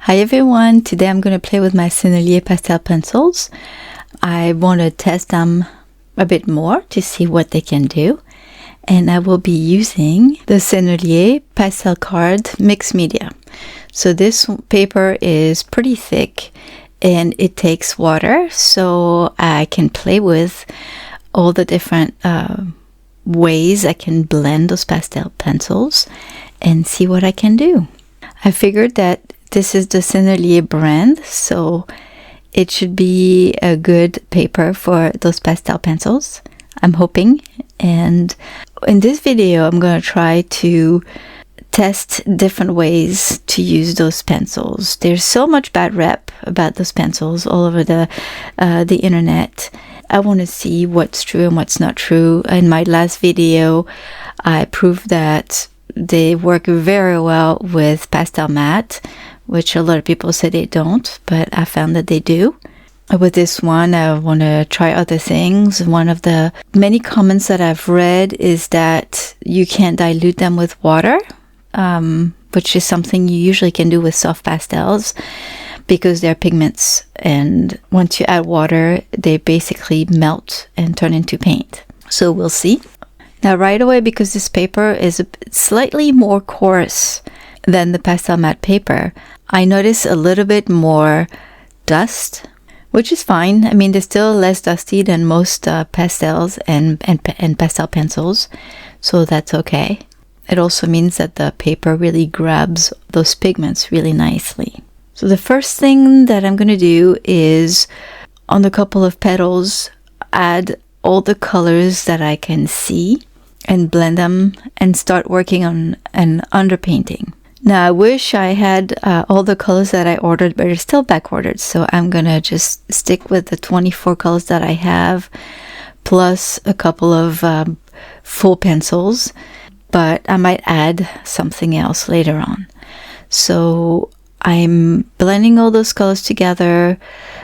Hi everyone, today I'm going to play with my Sennelier Pastel Pencils. I want to test them a bit more to see what they can do. And I will be using the Sennelier Pastel Card Mixed Media. So this paper is pretty thick and it takes water, so I can play with all the different ways I can blend those pastel pencils and see what I can do. I figured that this is the Sennelier brand, so it should be a good paper for those pastel pencils, I'm hoping. And in this video, I'm going to try to test different ways to use those pencils. There's so much bad rep about those pencils all over the internet. I want to see what's true and what's not true. In my last video, I proved that they work very well with pastel matte, which a lot of people say they don't, but I found that they do. With this one, I want to try other things. One of the many comments that I've read is that you can't dilute them with water, which is something you usually can do with soft pastels because they're pigments. And once you add water, they basically melt and turn into paint. So we'll see. Now right away, because this paper is slightly more coarse than the pastel matte paper, I notice a little bit more dust, which is fine. I mean, they're still less dusty than most pastels and pastel pencils, so that's okay. It also means that the paper really grabs those pigments really nicely. So the first thing that I'm going to do is, on a couple of petals, add all the colors that I can see and blend them and start working on an underpainting. Now, I wish I had all the colors that I ordered, but they're still back ordered. So I'm going to just stick with the 24 colors that I have, plus a couple of full pencils, but I might add something else later on. So I'm blending all those colors together.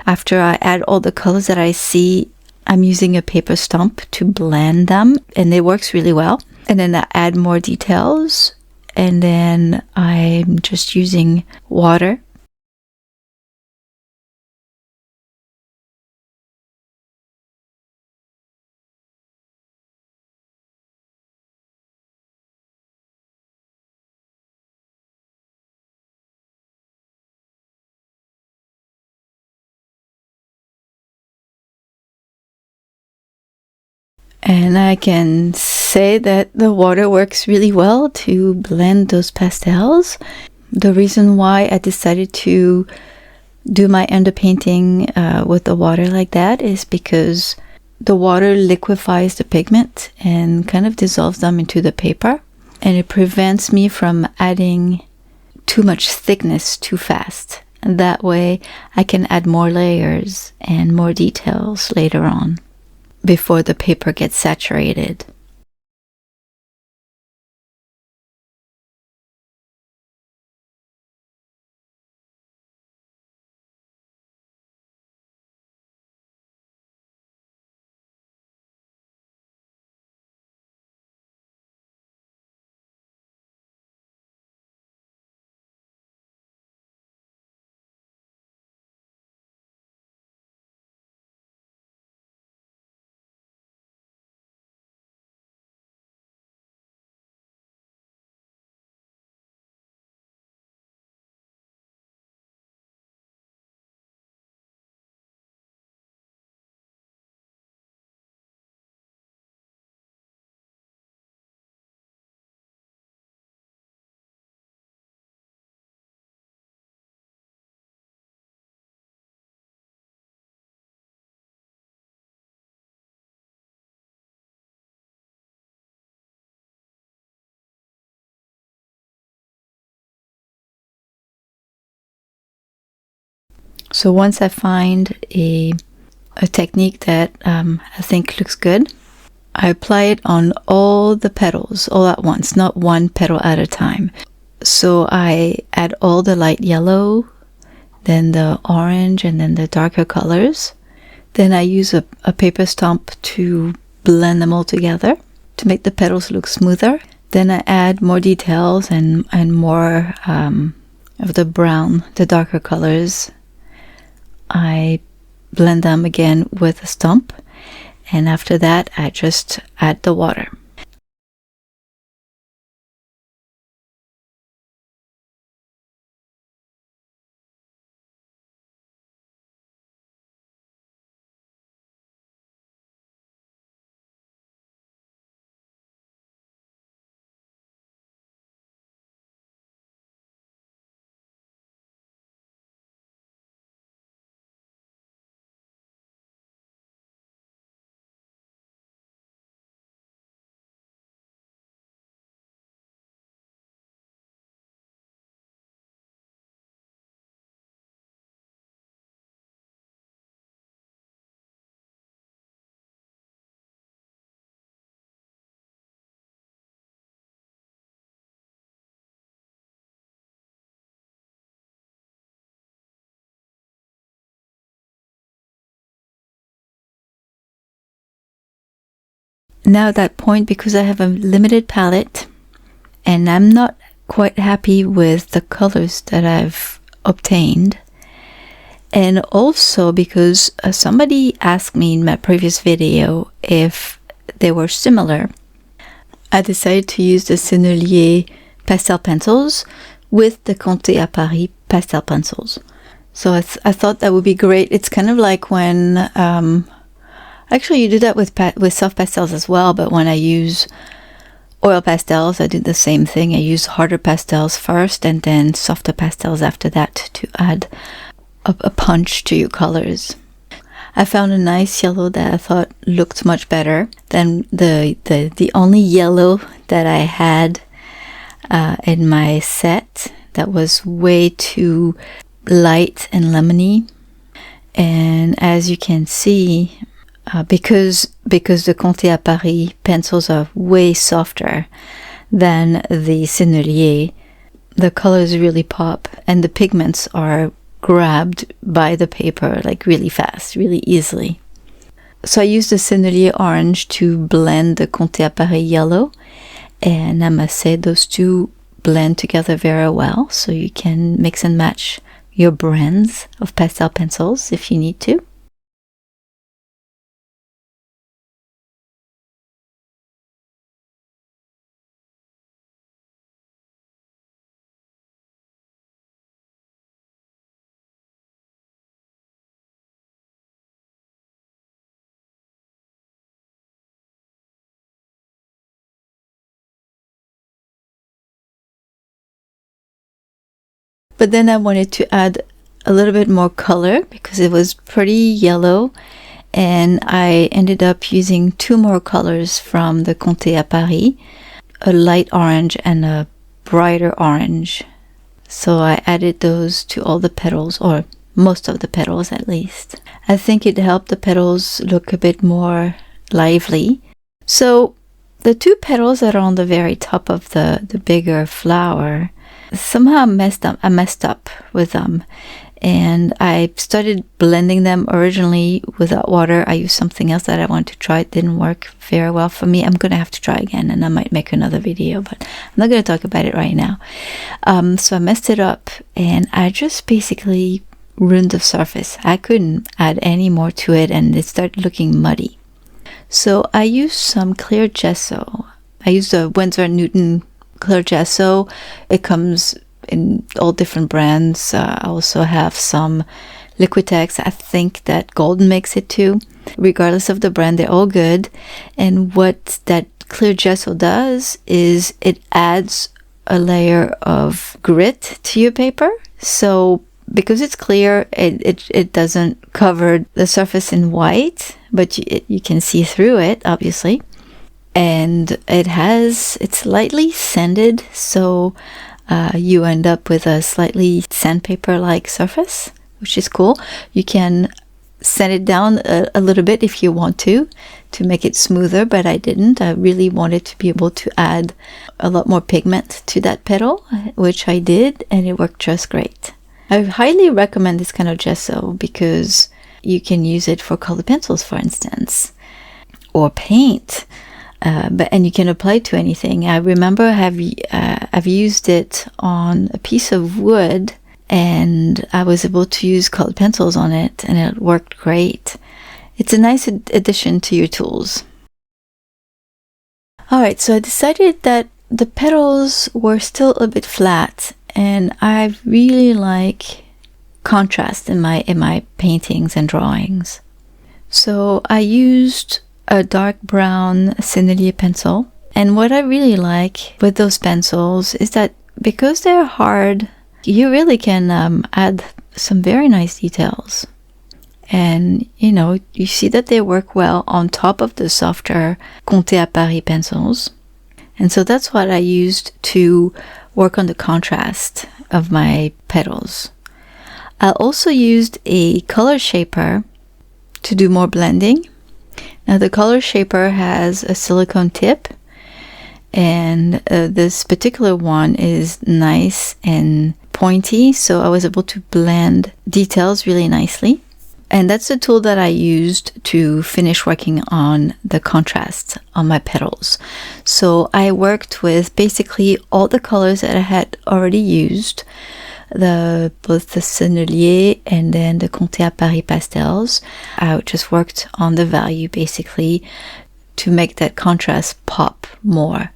After I add all the colors that I see, I'm using a paper stump to blend them, and it works really well. And then I add more details. And then I'm just using water. And I can say that the water works really well to blend those pastels. The reason why I decided to do my underpainting with the water like that is because the water liquefies the pigment and kind of dissolves them into the paper. And it prevents me from adding too much thickness too fast. And that way I can add more layers and more details later on, before the paper gets saturated. So once I find a technique that I think looks good, I apply it on all the petals all at once, not one petal at a time. So I add all the light yellow, then the orange, and then the darker colors. Then I use a paper stump to blend them all together to make the petals look smoother. Then I add more details and more of the brown, the darker colors, I blend them again with a stump, and after that I just add the water. Now at that point, because I have a limited palette and I'm not quite happy with the colors that I've obtained, and also because somebody asked me in my previous video if they were similar, I decided to use the Sennelier Pastel Pencils with the Conté à Paris Pastel Pencils. So I thought that would be great. It's kind of like when, actually you do that with soft pastels as well, but when I use oil pastels, I do the same thing. I use harder pastels first and then softer pastels after that to add a punch to your colors. I found a nice yellow that I thought looked much better than the only yellow that I had in my set that was way too light and lemony. And as you can see, because the Conté à Paris pencils are way softer than the Sennelier, the colors really pop and the pigments are grabbed by the paper like really fast, really easily. So I used the Sennelier orange to blend the Conté à Paris yellow, and I must say those two blend together very well, so you can mix and match your brands of pastel pencils if you need to. But then I wanted to add a little bit more color because it was pretty yellow, and I ended up using two more colors from the Conté à Paris, a light orange and a brighter orange. So I added those to all the petals, or most of the petals at least. I think it helped the petals look a bit more lively. So the two petals that are on the very top of the bigger flower, somehow I messed up with them, and I started blending them originally without water. I used something else that I wanted to try. It didn't work very well for me. I'm gonna have to try again, and I might make another video, but I'm not gonna talk about it right now. So I messed it up, and I just basically ruined the surface. I couldn't add any more to it, and it started looking muddy. So I used some clear gesso. I used the Winsor & Newton clear gesso. It comes in all different brands. I also have some Liquitex. I think that Golden makes it too. Regardless of the brand, they're all good. And what that clear gesso does is it adds a layer of grit to your paper. So because it's clear, it doesn't cover the surface in white, but you can see through it, obviously. And it's lightly sanded, so you end up with a slightly sandpaper-like surface, which is cool. You can sand it down a little bit if you want to make it smoother, but I didn't. I really wanted to be able to add a lot more pigment to that petal, which I did, and it worked just great. I highly recommend this kind of gesso because you can use it for colored pencils, for instance, or paint. and you can apply it to anything. I remember I've used it on a piece of wood, and I was able to use colored pencils on it, and it worked great. It's a nice addition to your tools. Alright, so I decided that the petals were still a bit flat, and I really like contrast in my paintings and drawings. So I used a dark brown Sennelier pencil, and what I really like with those pencils is that because they're hard, you really can add some very nice details. And you see that they work well on top of the softer Comté à Paris pencils. And so that's what I used to work on the contrast of my petals. I also used a color shaper to do more blending. Now the color shaper has a silicone tip, and this particular one is nice and pointy, so I was able to blend details really nicely. And that's the tool that I used to finish working on the contrast on my petals. So I worked with basically all the colors that I had already used, both the Sennelier and then the Comté à Paris pastels. I just worked on the value basically to make that contrast pop more.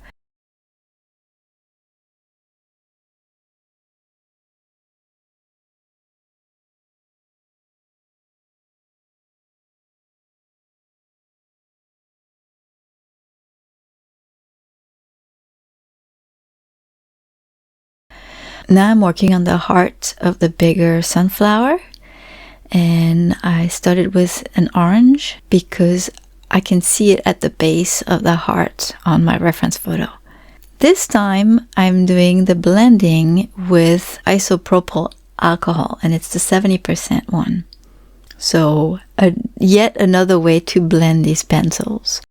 Now I'm working on the heart of the bigger sunflower, and I started with an orange because I can see it at the base of the heart on my reference photo. This time I'm doing the blending with isopropyl alcohol, and it's the 70% one. So yet another way to blend these pencils.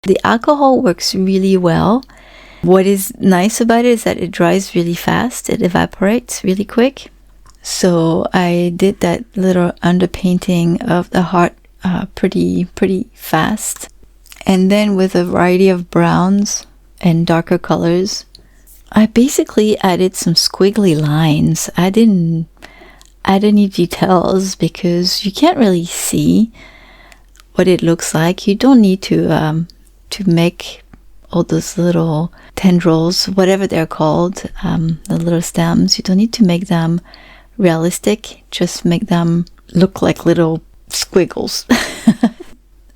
The alcohol works really well. What is nice about it is that it dries really fast. It evaporates really quick. So I did that little underpainting of the heart pretty fast. And then with a variety of browns and darker colors, I basically added some squiggly lines. I didn't add any details because you can't really see what it looks like. You don't need to make all those little tendrils, whatever they're called, the little stems. You don't need to make them realistic, just make them look like little squiggles.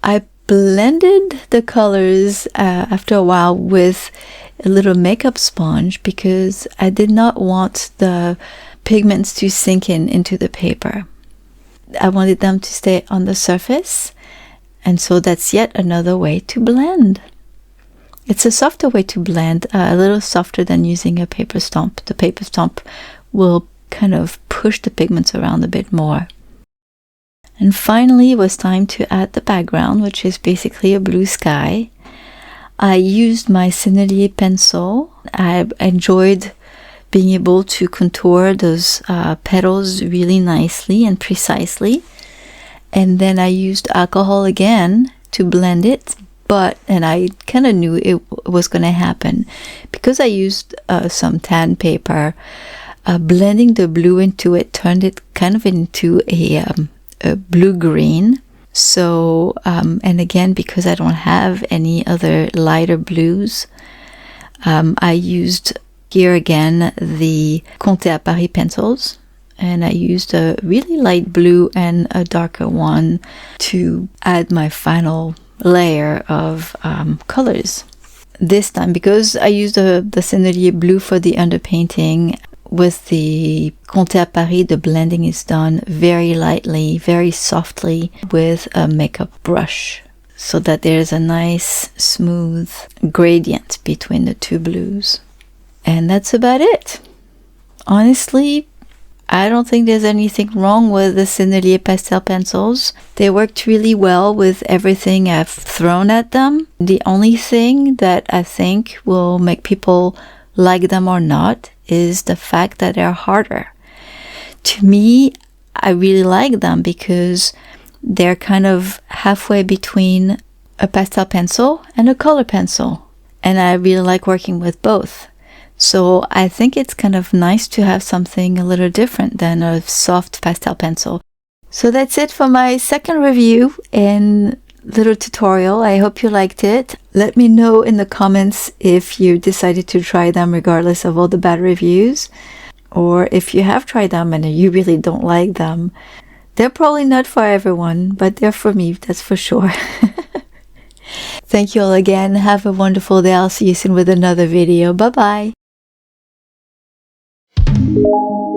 I blended the colors after a while with a little makeup sponge because I did not want the pigments to sink into the paper. I wanted them to stay on the surface, and so that's yet another way to blend. It's a softer way to blend, a little softer than using a paper stomp. The paper stomp will kind of push the pigments around a bit more. And finally, it was time to add the background, which is basically a blue sky. I used my Sennelier pencil. I enjoyed being able to contour those petals really nicely and precisely. And then I used alcohol again to blend it. And I kind of knew it was going to happen because I used some tan paper. Blending the blue into it turned it kind of into a blue-green. So, and again, because I don't have any other lighter blues, I used here again the Comté à Paris pencils. And I used a really light blue and a darker one to add my final layer of colors. This time, because I used the Sennelier blue for the underpainting, with the Comté à Paris, the blending is done very lightly, very softly with a makeup brush, so that there's a nice smooth gradient between the two blues. And that's about it. Honestly, I don't think there's anything wrong with the Sennelier Pastel Pencils. They worked really well with everything I've thrown at them. The only thing that I think will make people like them or not is the fact that they're harder. To me, I really like them because they're kind of halfway between a pastel pencil and a color pencil. And I really like working with both. So I think it's kind of nice to have something a little different than a soft pastel pencil. So that's it for my second review and little tutorial. I hope you liked it. Let me know in the comments if you decided to try them regardless of all the bad reviews, or if you have tried them and you really don't like them. They're probably not for everyone, but they're for me, that's for sure. Thank you all again. Have a wonderful day. I'll see you soon with another video. Bye bye.